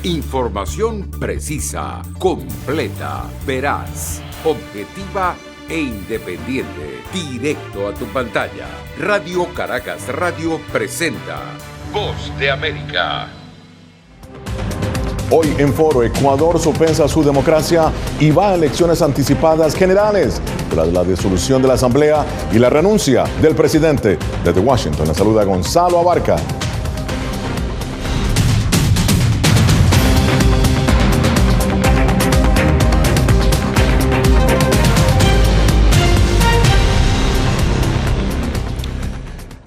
Información precisa, completa, veraz, objetiva e independiente. Directo a tu pantalla. Radio Caracas Radio presenta Voz de América. Hoy en Foro, Ecuador sopensa su democracia y va a elecciones anticipadas generales tras la disolución de la Asamblea y la renuncia del presidente. Desde Washington, le saluda Gonzalo Abarca.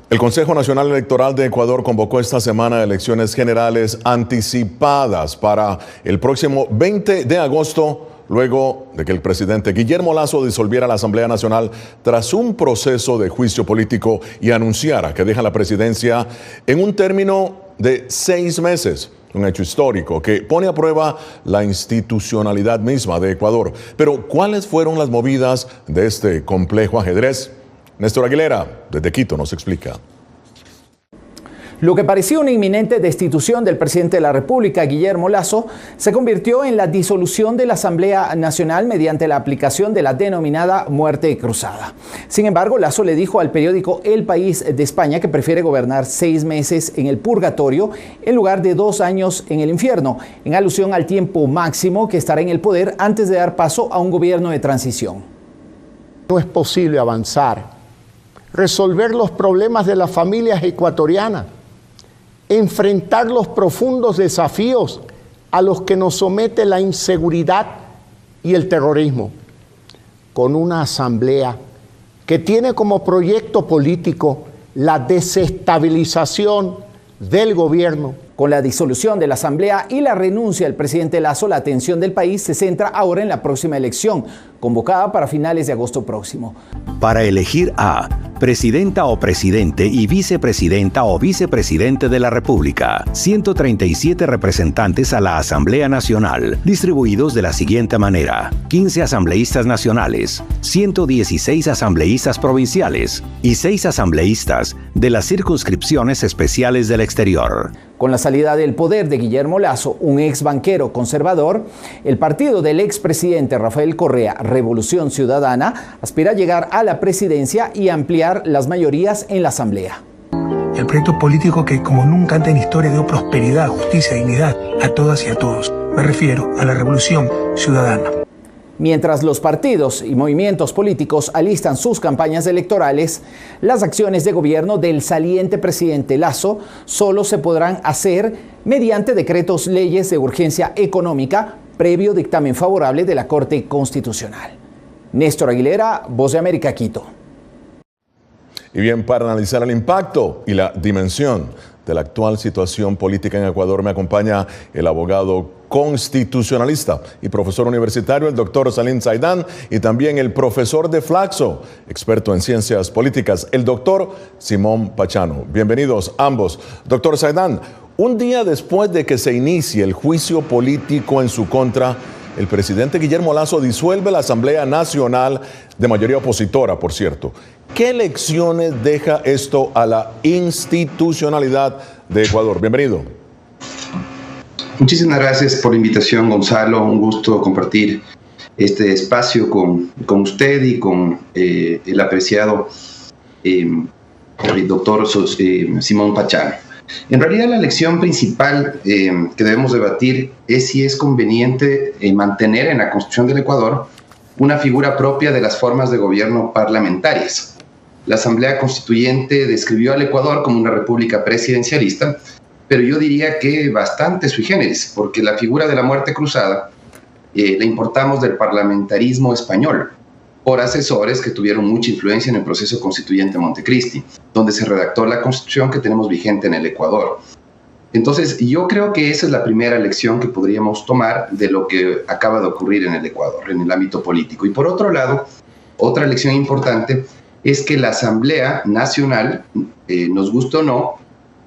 El Consejo Nacional Electoral de Ecuador convocó esta semana elecciones generales anticipadas para el próximo 20 de agosto, luego de que el presidente Guillermo Lasso disolviera la Asamblea Nacional tras un proceso de juicio político y anunciara que deja la presidencia en un término de 6 meses. Un hecho histórico que pone a prueba la institucionalidad misma de Ecuador. Pero, ¿cuáles fueron las movidas de este complejo ajedrez? Néstor Aguilera, desde Quito, nos explica. Lo que parecía una inminente destitución del presidente de la República, Guillermo Lasso, se convirtió en la disolución de la Asamblea Nacional mediante la aplicación de la denominada muerte cruzada. Sin embargo, Lasso le dijo al periódico El País de España que prefiere gobernar 6 meses en el purgatorio en lugar de 2 años en el infierno, en alusión al tiempo máximo que estará en el poder antes de dar paso a un gobierno de transición. No es posible avanzar, resolver los problemas de las familias ecuatorianas, enfrentar los profundos desafíos a los que nos somete la inseguridad y el terrorismo, con una asamblea que tiene como proyecto político la desestabilización del gobierno. Con la disolución de la Asamblea y la renuncia del presidente Lasso, la atención del país se centra ahora en la próxima elección, convocada para finales de agosto próximo. Para elegir a presidenta o presidente y vicepresidenta o vicepresidente de la República, 137 representantes a la Asamblea Nacional, distribuidos de la siguiente manera: 15 asambleístas nacionales, 116 asambleístas provinciales y 6 asambleístas de las circunscripciones especiales del exterior. Con la salida del poder de Guillermo Lasso, un ex banquero conservador, el partido del expresidente Rafael Correa, Revolución Ciudadana, aspira a llegar a la presidencia y ampliar las mayorías en la Asamblea. El proyecto político que como nunca antes en la historia dio prosperidad, justicia y dignidad a todas y a todos. Me refiero a la Revolución Ciudadana. Mientras los partidos y movimientos políticos alistan sus campañas electorales, las acciones de gobierno del saliente presidente Lasso solo se podrán hacer mediante decretos leyes de urgencia económica previo dictamen favorable de la Corte Constitucional. Néstor Aguilera, Voz de América, Quito. Y bien, para analizar el impacto y la dimensión de la actual situación política en Ecuador, me acompaña el abogado constitucionalista y profesor universitario, el doctor Salim Zaidán, y también el profesor de Flaxo, experto en ciencias políticas, el doctor Simón Pachano. Bienvenidos ambos. Doctor Zaidán, un día después de que se inicie el juicio político en su contra, el presidente Guillermo Lasso disuelve la Asamblea Nacional de mayoría opositora, por cierto. ¿Qué lecciones deja esto a la institucionalidad de Ecuador? Bienvenido. Muchísimas gracias por la invitación, Gonzalo. Un gusto compartir este espacio con usted y con el apreciado el doctor Simón Pachano. En realidad, la lección principal que debemos debatir es si es conveniente mantener en la Constitución del Ecuador una figura propia de las formas de gobierno parlamentarias. La Asamblea Constituyente describió al Ecuador como una república presidencialista, pero yo diría que bastante sui generis, porque la figura de la muerte cruzada la importamos del parlamentarismo español, por asesores que tuvieron mucha influencia en el proceso constituyente Montecristi, donde se redactó la Constitución que tenemos vigente en el Ecuador. Entonces, yo creo que esa es la primera lección que podríamos tomar de lo que acaba de ocurrir en el Ecuador, en el ámbito político. Y por otro lado, otra lección importante es que la Asamblea Nacional, nos guste o no,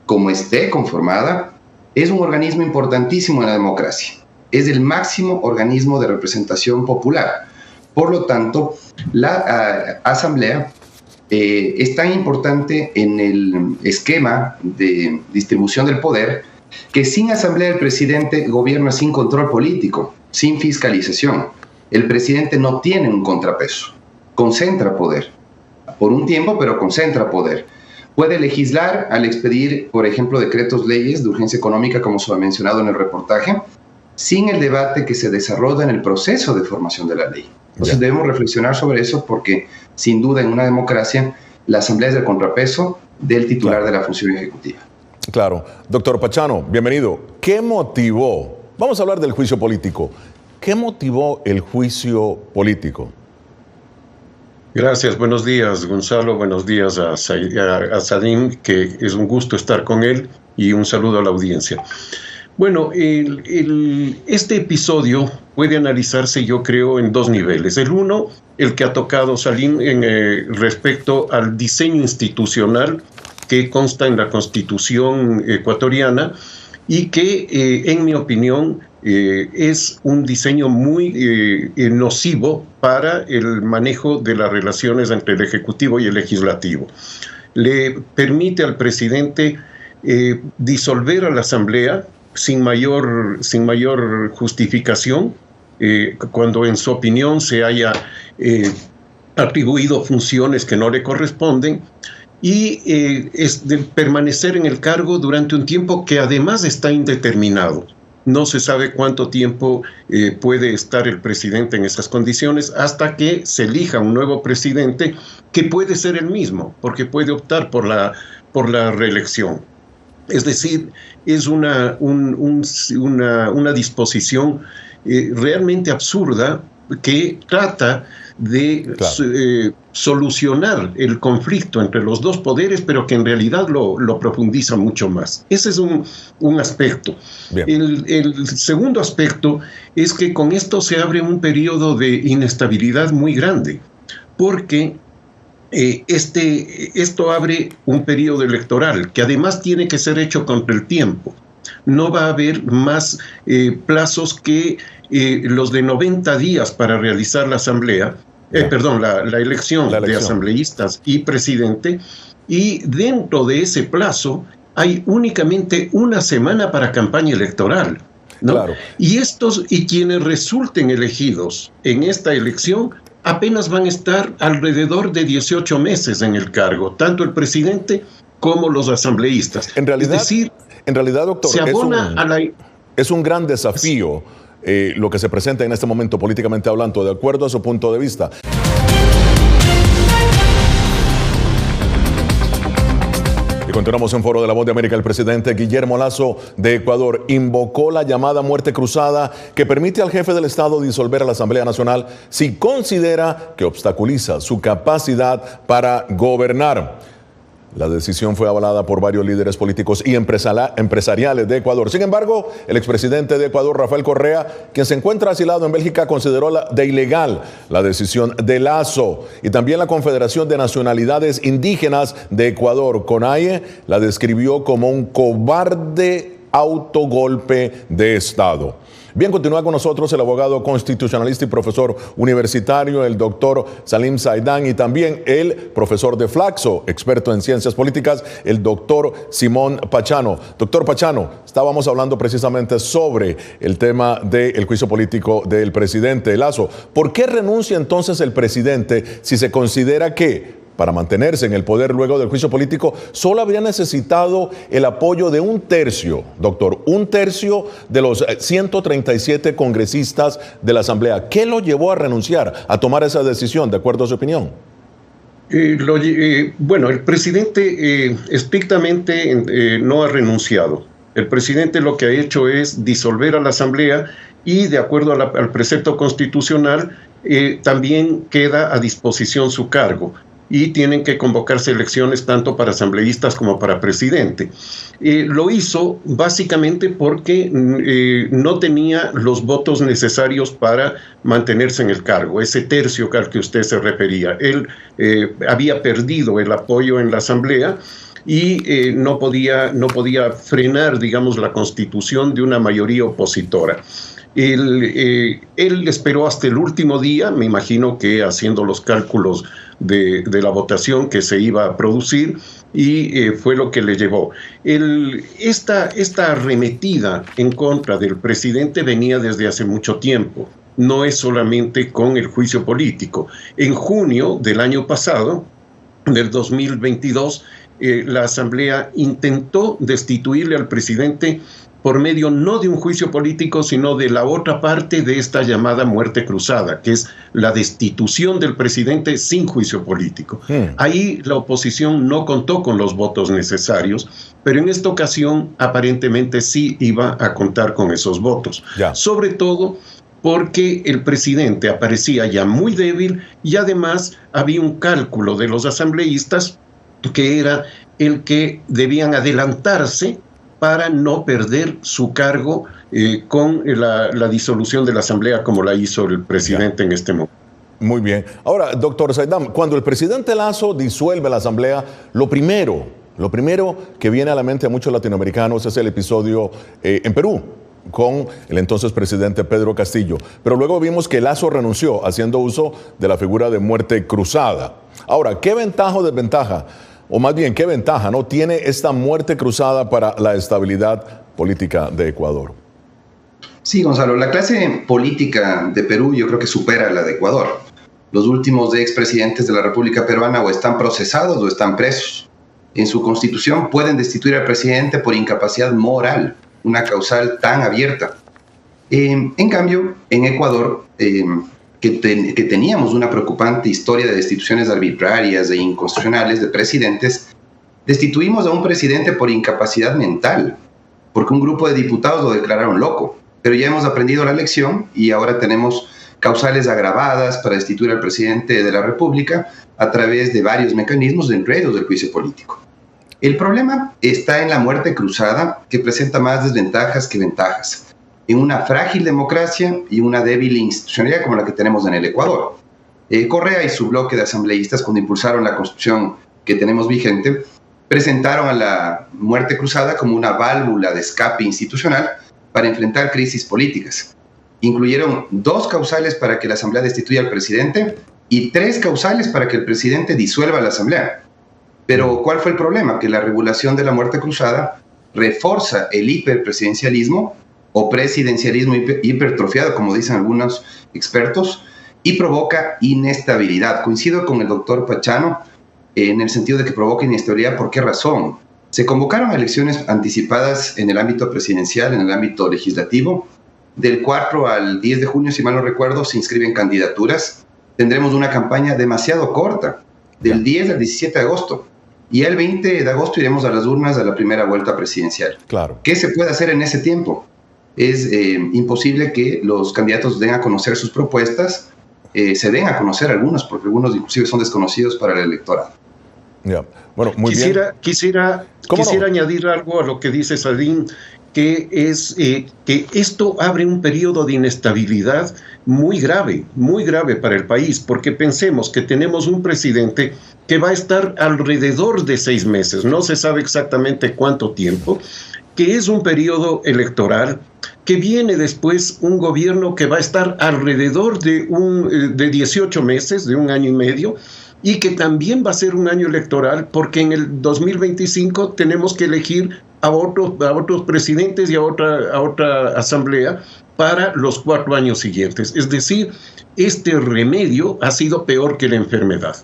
como esté conformada, es un organismo importantísimo en la democracia. Es el máximo organismo de representación popular. Por lo tanto, la Asamblea es tan importante en el esquema de distribución del poder que sin asamblea el presidente gobierna sin control político, sin fiscalización. El presidente no tiene un contrapeso, concentra poder, por un tiempo, pero concentra poder. Puede legislar al expedir, por ejemplo, decretos leyes de urgencia económica, como se ha mencionado en el reportaje, sin el debate que se desarrolla en el proceso de formación de la ley. Entonces debemos reflexionar sobre eso porque, sin duda, en una democracia, la asamblea es el contrapeso del titular de la función ejecutiva. Claro. Doctor Pachano, bienvenido. ¿Qué motivó? Vamos a hablar del juicio político. ¿Qué motivó el juicio político? Gracias, buenos días Gonzalo, buenos días a Salim, que es un gusto estar con él, y un saludo a la audiencia. Bueno, este episodio puede analizarse, yo creo, en dos niveles. El uno, el que ha tocado Salim respecto al diseño institucional que consta en la Constitución ecuatoriana y que, en mi opinión, es un diseño muy nocivo para el manejo de las relaciones entre el Ejecutivo y el Legislativo. Le permite al presidente disolver a la Asamblea sin mayor justificación, cuando en su opinión se haya atribuido funciones que no le corresponden, y es de permanecer en el cargo durante un tiempo que además está indeterminado. No se sabe cuánto tiempo puede estar el presidente en esas condiciones hasta que se elija un nuevo presidente, que puede ser el mismo, porque puede optar por la reelección. Es decir, es una disposición realmente absurda que trata de solucionar el conflicto entre los dos poderes, pero que en realidad lo profundiza mucho más. Ese es un aspecto. El segundo aspecto es que con esto se abre un periodo de inestabilidad muy grande, porque esto abre un periodo electoral que además tiene que ser hecho contra el tiempo. No va a haber más plazos que los de 90 días para realizar la asamblea, la elección de asambleístas y presidente, y dentro de ese plazo hay únicamente una semana para campaña electoral, ¿no? Claro. Y quienes resulten elegidos en esta elección apenas van a estar alrededor de 18 meses en el cargo, tanto el presidente como los asambleístas. En realidad, doctor, se abona es un gran desafío lo que se presenta en este momento políticamente hablando, de acuerdo a su punto de vista. Y continuamos en Foro de la Voz de América. El presidente Guillermo Lasso de Ecuador invocó la llamada muerte cruzada, que permite al jefe del Estado disolver a la Asamblea Nacional si considera que obstaculiza su capacidad para gobernar. La decisión fue avalada por varios líderes políticos y empresariales de Ecuador. Sin embargo, el expresidente de Ecuador, Rafael Correa, quien se encuentra asilado en Bélgica, consideró de ilegal la decisión de Lasso. Y también la Confederación de Nacionalidades Indígenas de Ecuador, CONAIE, la describió como un cobarde autogolpe de Estado. Bien, continúa con nosotros el abogado constitucionalista y profesor universitario, el doctor Salim Saidán, y también el profesor de Flaxo, experto en ciencias políticas, el doctor Simón Pachano. Doctor Pachano, estábamos hablando precisamente sobre el tema del juicio político del presidente Lasso. ¿Por qué renuncia entonces el presidente si se considera que, para mantenerse en el poder luego del juicio político, solo habría necesitado el apoyo de un tercio, doctor, un tercio de los 137 congresistas de la Asamblea? ¿Qué lo llevó a renunciar, a tomar esa decisión, de acuerdo a su opinión? Bueno, el presidente estrictamente no ha renunciado. El presidente lo que ha hecho es disolver a la Asamblea y, de acuerdo al precepto constitucional, también queda a disposición su cargo. Y tienen que convocarse elecciones tanto para asambleístas como para presidente. Lo hizo básicamente porque no tenía los votos necesarios para mantenerse en el cargo, ese tercio al que usted se refería. Él había perdido el apoyo en la asamblea y no podía frenar, digamos, la constitución de una mayoría opositora. Él esperó hasta el último día, me imagino que haciendo los cálculos de la votación que se iba a producir, y fue lo que le llevó. Esta arremetida en contra del presidente venía desde hace mucho tiempo. No es solamente con el juicio político. En junio del año pasado, del 2022, la Asamblea intentó destituirle al presidente por medio no de un juicio político, sino de la otra parte de esta llamada muerte cruzada, que es la destitución del presidente sin juicio político. Ahí la oposición no contó con los votos necesarios, pero en esta ocasión aparentemente sí iba a contar con esos votos. Sobre todo porque el presidente aparecía ya muy débil y además había un cálculo de los asambleístas que era el que debían adelantarse para no perder su cargo con la disolución de la Asamblea como la hizo el presidente en este momento. Muy bien. Ahora, doctor Saidam, cuando el presidente Lasso disuelve la Asamblea, lo primero que viene a la mente a muchos latinoamericanos es el episodio en Perú, con el entonces presidente Pedro Castillo. Pero luego vimos que Lasso renunció haciendo uso de la figura de muerte cruzada. Ahora, ¿qué ventaja o desventaja, o más bien qué ventaja, ¿no?, tiene esta muerte cruzada para la estabilidad política de Ecuador? Sí, Gonzalo, la clase política de Perú yo creo que supera la de Ecuador. Los últimos expresidentes de la República Peruana o están procesados o están presos. En su constitución pueden destituir al presidente por incapacidad moral, una causal tan abierta. En cambio, en Ecuador, que teníamos una preocupante historia de destituciones arbitrarias e inconstitucionales de presidentes, destituimos a un presidente por incapacidad mental, porque un grupo de diputados lo declararon loco. Pero ya hemos aprendido la lección y ahora tenemos causales agravadas para destituir al presidente de la República a través de varios mecanismos, entre ellos del juicio político. El problema está en la muerte cruzada, que presenta más desventajas que ventajas, en una frágil democracia y una débil institucionalidad como la que tenemos en el Ecuador. Correa y su bloque de asambleístas, cuando impulsaron la constitución que tenemos vigente, presentaron a la muerte cruzada como una válvula de escape institucional para enfrentar crisis políticas. Incluyeron 2 causales para que la Asamblea destituya al presidente y 3 causales para que el presidente disuelva la Asamblea. Pero ¿cuál fue el problema? Que la regulación de la muerte cruzada refuerza el hiperpresidencialismo o presidencialismo hipertrofiado, como dicen algunos expertos, y provoca inestabilidad. Coincido con el doctor Pachano en el sentido de que provoca inestabilidad. ¿Por qué razón? Se convocaron elecciones anticipadas en el ámbito presidencial, en el ámbito legislativo. Del 4 al 10 de junio, si mal no recuerdo, se inscriben candidaturas. Tendremos una campaña demasiado corta, del 10 al 17 de agosto. Y el 20 de agosto iremos a las urnas a la primera vuelta presidencial. Claro. ¿Qué se puede hacer en ese tiempo? Es imposible que los candidatos den a conocer sus propuestas, se den a conocer algunos, porque algunos inclusive son desconocidos para el electorado. Bueno, muy bien. Quisiera añadir algo a lo que dice Sadim, que es que esto abre un periodo de inestabilidad muy grave para el país, porque pensemos que tenemos un presidente que va a estar alrededor de 6 meses, no se sabe exactamente cuánto tiempo, que es un periodo electoral, que viene después un gobierno que va a estar alrededor de 18 meses, de 1 año y medio, y que también va a ser un año electoral, porque en el 2025 tenemos que elegir a otros presidentes y a otra asamblea para los 4 años siguientes. Es decir, este remedio ha sido peor que la enfermedad.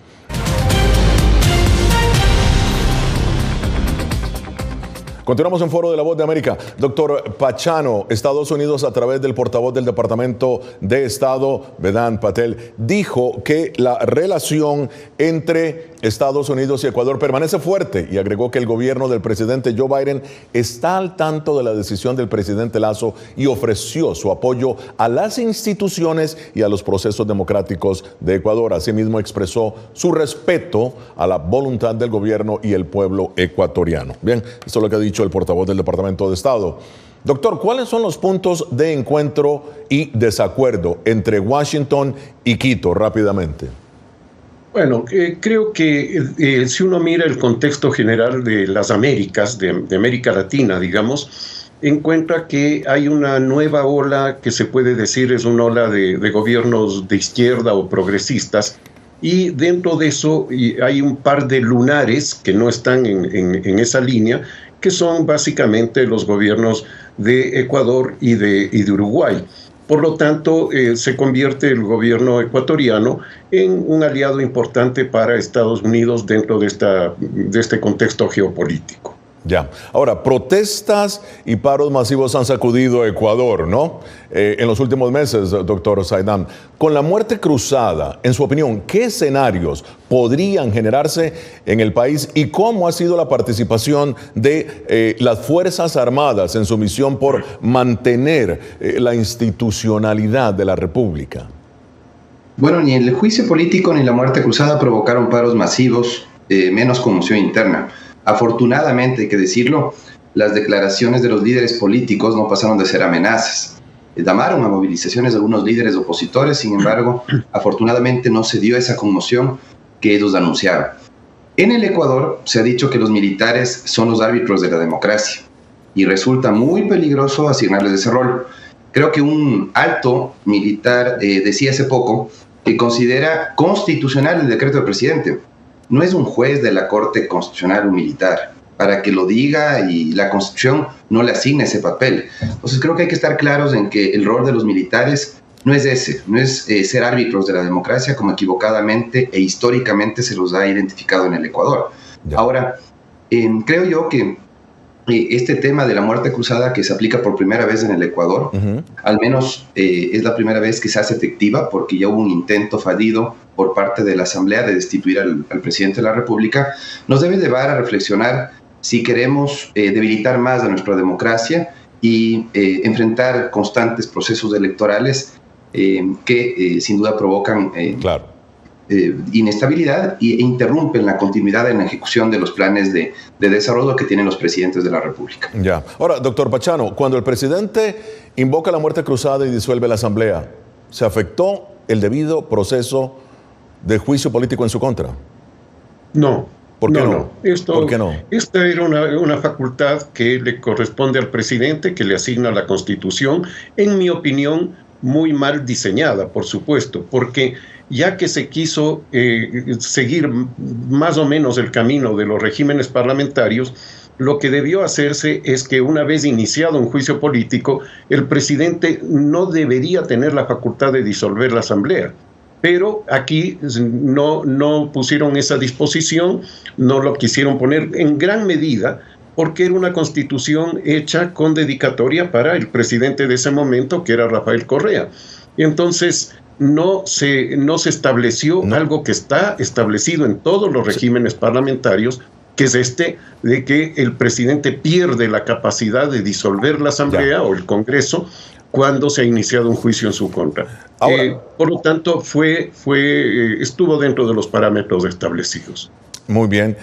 Continuamos en Foro de la Voz de América. Doctor Pachano, Estados Unidos, a través del portavoz del Departamento de Estado, Vedant Patel, dijo que la relación entre Estados Unidos y Ecuador permanece fuerte y agregó que el gobierno del presidente Joe Biden está al tanto de la decisión del presidente Lasso y ofreció su apoyo a las instituciones y a los procesos democráticos de Ecuador. Asimismo, expresó su respeto a la voluntad del gobierno y el pueblo ecuatoriano. Bien, esto es lo que ha dicho el portavoz del Departamento de Estado. Doctor, ¿cuáles son los puntos de encuentro y desacuerdo entre Washington y Quito rápidamente? Bueno, creo que si uno mira el contexto general de las Américas, de América Latina, digamos, encuentra que hay una nueva ola que se puede decir es una ola de gobiernos de izquierda o progresistas y dentro de eso hay un par de lunares que no están en esa línea, que son básicamente los gobiernos de Ecuador y de Uruguay. Por lo tanto, se convierte el gobierno ecuatoriano en un aliado importante para Estados Unidos dentro de este contexto geopolítico. Ya. Ahora, protestas y paros masivos han sacudido a Ecuador, ¿no? En los últimos meses, doctor Saidam. Con la muerte cruzada, en su opinión, ¿qué escenarios podrían generarse en el país y cómo ha sido la participación de las Fuerzas Armadas en su misión por mantener la institucionalidad de la República? Bueno, ni el juicio político ni la muerte cruzada provocaron paros masivos, menos conmoción interna. Afortunadamente, hay que decirlo, las declaraciones de los líderes políticos no pasaron de ser amenazas. Llamaron a movilizaciones de algunos líderes opositores, sin embargo, afortunadamente no se dio esa conmoción que ellos anunciaban. En el Ecuador se ha dicho que los militares son los árbitros de la democracia y resulta muy peligroso asignarles ese rol. Creo que un alto militar decía hace poco que considera constitucional el decreto del presidente. No es un juez de la Corte Constitucional un militar, para que lo diga y la Constitución no le asigne ese papel. Entonces creo que hay que estar claros en que el rol de los militares no es ese, no es ser árbitros de la democracia como equivocadamente e históricamente se los ha identificado en el Ecuador. Ya. Ahora, creo yo que este tema de la muerte cruzada que se aplica por primera vez en el Ecuador, al menos es la primera vez que se hace efectiva porque ya hubo un intento fallido por parte de la Asamblea de destituir al presidente de la República, nos debe llevar a reflexionar si queremos debilitar más a nuestra democracia y enfrentar constantes procesos electorales que sin duda provocan inestabilidad e interrumpen la continuidad en la ejecución de los planes de desarrollo que tienen los presidentes de la República. Ya. Ahora, doctor Pachano, cuando el presidente invoca la muerte cruzada y disuelve la Asamblea, ¿se afectó el debido proceso de juicio político en su contra? No. ¿Por qué no? ¿Por qué no? Esta era una facultad que le corresponde al presidente, que le asigna la Constitución, en mi opinión, muy mal diseñada, por supuesto, porque ya que se quiso seguir más o menos el camino de los regímenes parlamentarios, lo que debió hacerse es que una vez iniciado un juicio político, el presidente no debería tener la facultad de disolver la Asamblea. Pero aquí no pusieron esa disposición, no lo quisieron poner en gran medida, porque era una constitución hecha con dedicatoria para el presidente de ese momento, que era Rafael Correa. Y entonces no se estableció algo que está establecido en todos los regímenes parlamentarios, que es de que el presidente pierde la capacidad de disolver la Asamblea o el Congreso cuando se ha iniciado un juicio en su contra. Por lo tanto, estuvo dentro de los parámetros establecidos. Muy bien.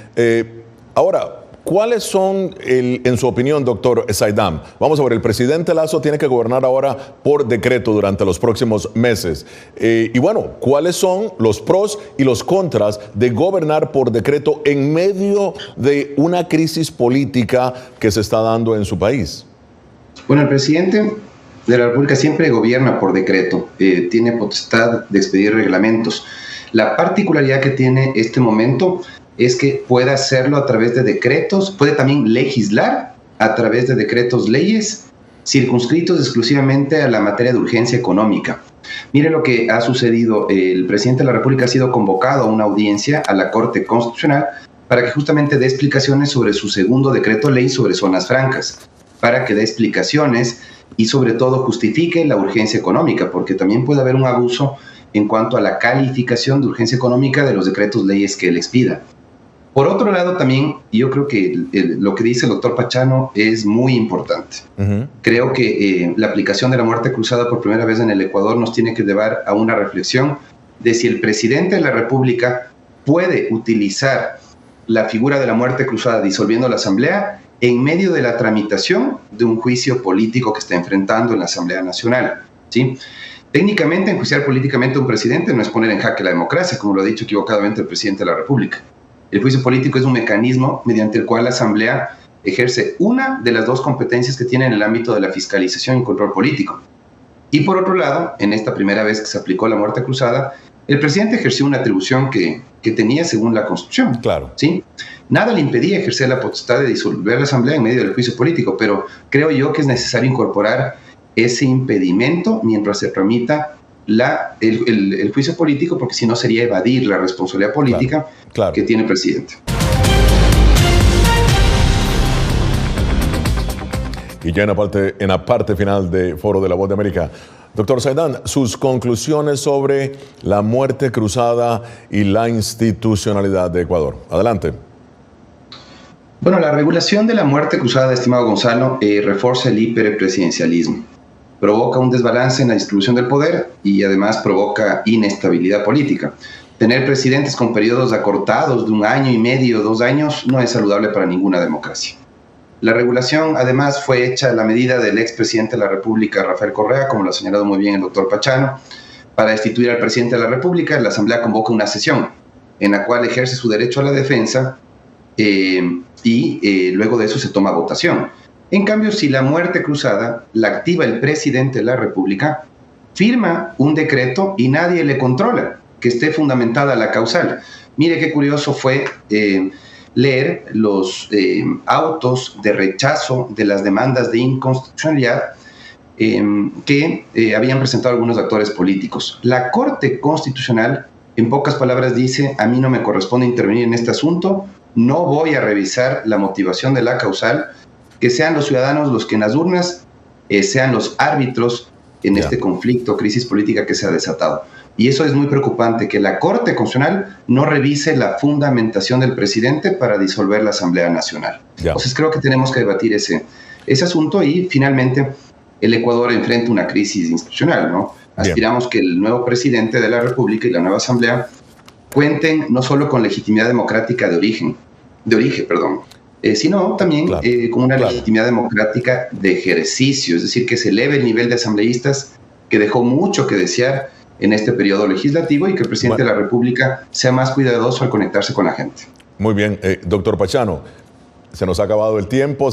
Ahora, ¿cuáles son, en su opinión, doctor Saidam? Vamos a ver, el presidente Lasso tiene que gobernar ahora por decreto durante los próximos meses. Y bueno, ¿cuáles son los pros y los contras de gobernar por decreto en medio de una crisis política que se está dando en su país? Bueno, el presidente de la República siempre gobierna por decreto, tiene potestad de expedir reglamentos. La particularidad que tiene este momento es que puede hacerlo a través de decretos, puede también legislar a través de decretos leyes circunscritos exclusivamente a la materia de urgencia económica. Mire lo que ha sucedido, el presidente de la República ha sido convocado a una audiencia a la Corte Constitucional para que justamente dé explicaciones sobre su segundo decreto ley sobre zonas francas, para que dé explicaciones y sobre todo justifique la urgencia económica, porque también puede haber un abuso en cuanto a la calificación de urgencia económica de los decretos leyes que él expida. Por otro lado, también yo creo que lo que dice el doctor Pachano es muy importante. Creo que la aplicación de la muerte cruzada por primera vez en el Ecuador nos tiene que llevar a una reflexión de si el presidente de la República puede utilizar la figura de la muerte cruzada disolviendo la Asamblea en medio de la tramitación de un juicio político que está enfrentando en la Asamblea Nacional, ¿sí? Técnicamente, enjuiciar políticamente a un presidente no es poner en jaque la democracia, como lo ha dicho equivocadamente el presidente de la República. El juicio político es un mecanismo mediante el cual la Asamblea ejerce una de las dos competencias que tiene en el ámbito de la fiscalización y control político. Y por otro lado, en esta primera vez que se aplicó la muerte cruzada, El presidente ejerció una atribución que tenía según la Constitución. Claro. ¿Sí? Nada le impedía ejercer la potestad de disolver la Asamblea en medio del juicio político, pero creo yo que es necesario incorporar ese impedimento mientras se tramita el juicio político, porque si no sería evadir la responsabilidad política que tiene el presidente. Y ya en la parte final de Foro de la Voz de América, doctor Zaydan, sus conclusiones sobre la muerte cruzada y la institucionalidad de Ecuador. Adelante. Bueno, la regulación de la muerte cruzada, estimado Gonzalo, refuerza el hiperpresidencialismo. Provoca un desbalance en la distribución del poder y además provoca inestabilidad política. Tener presidentes con periodos acortados de 1 año y medio, 2 años, no es saludable para ninguna democracia. La regulación, además, fue hecha a la medida del expresidente de la República, Rafael Correa, como lo ha señalado muy bien el doctor Pachano. Para destituir al presidente de la República, la Asamblea convoca una sesión en la cual ejerce su derecho a la defensa y luego de eso se toma votación. En cambio, si la muerte cruzada la activa el presidente de la República, firma un decreto y nadie le controla que esté fundamentada la causal. Mire qué curioso fue leer los autos de rechazo de las demandas de inconstitucionalidad que habían presentado algunos actores políticos. La Corte Constitucional, en pocas palabras, dice: a mí no me corresponde intervenir en este asunto, no voy a revisar la motivación de la causal, que sean los ciudadanos los que en las urnas sean los árbitros en este conflicto, crisis política que se ha desatado. Y eso es muy preocupante, que la Corte Constitucional no revise la fundamentación del presidente para disolver la Asamblea Nacional. Entonces creo que tenemos que debatir ese asunto y finalmente el Ecuador enfrenta una crisis institucional, ¿no? Aspiramos que el nuevo presidente de la República y la nueva Asamblea cuenten no solo con legitimidad democrática de origen, sino también con una legitimidad democrática de ejercicio, es decir, que se eleve el nivel de asambleístas, que dejó mucho que desear en este periodo legislativo, y que el presidente de la República sea más cuidadoso al conectarse con la gente. Muy bien, doctor Pachano, se nos ha acabado el tiempo,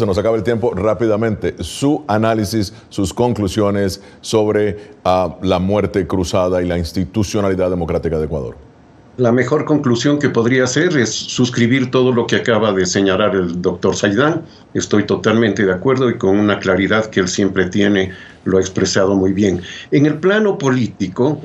rápidamente. Su análisis, sus conclusiones sobre la muerte cruzada y la institucionalidad democrática de Ecuador. La mejor conclusión que podría hacer es suscribir todo lo que acaba de señalar el doctor Zaydan. Estoy totalmente de acuerdo y con una claridad que él siempre tiene, lo ha expresado muy bien. En el plano político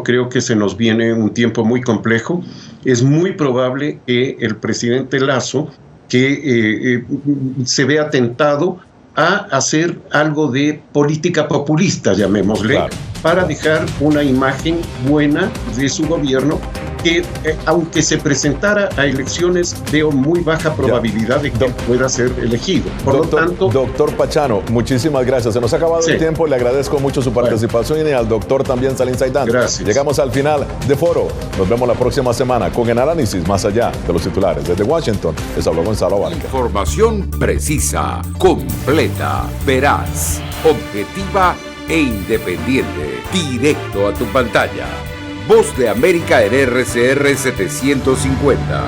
creo que se nos viene un tiempo muy complejo. Es muy probable que el presidente Lasso se vea tentado a hacer algo de política populista, llamémosle, para dejar una imagen buena de su gobierno, que aunque se presentara a elecciones, veo muy baja probabilidad de que pueda ser elegido. Por lo tanto, doctor Pachano, muchísimas gracias. Se nos ha acabado el tiempo, le agradezco mucho su participación y al doctor también, Salim Zaydan. Gracias. Llegamos al final de Foro. Nos vemos la próxima semana con el análisis más allá de los titulares. Desde Washington, les habló Gonzalo Vargas. Información precisa, completa, veraz, objetiva e independiente. Directo a tu pantalla. Voz de América en RCR 750.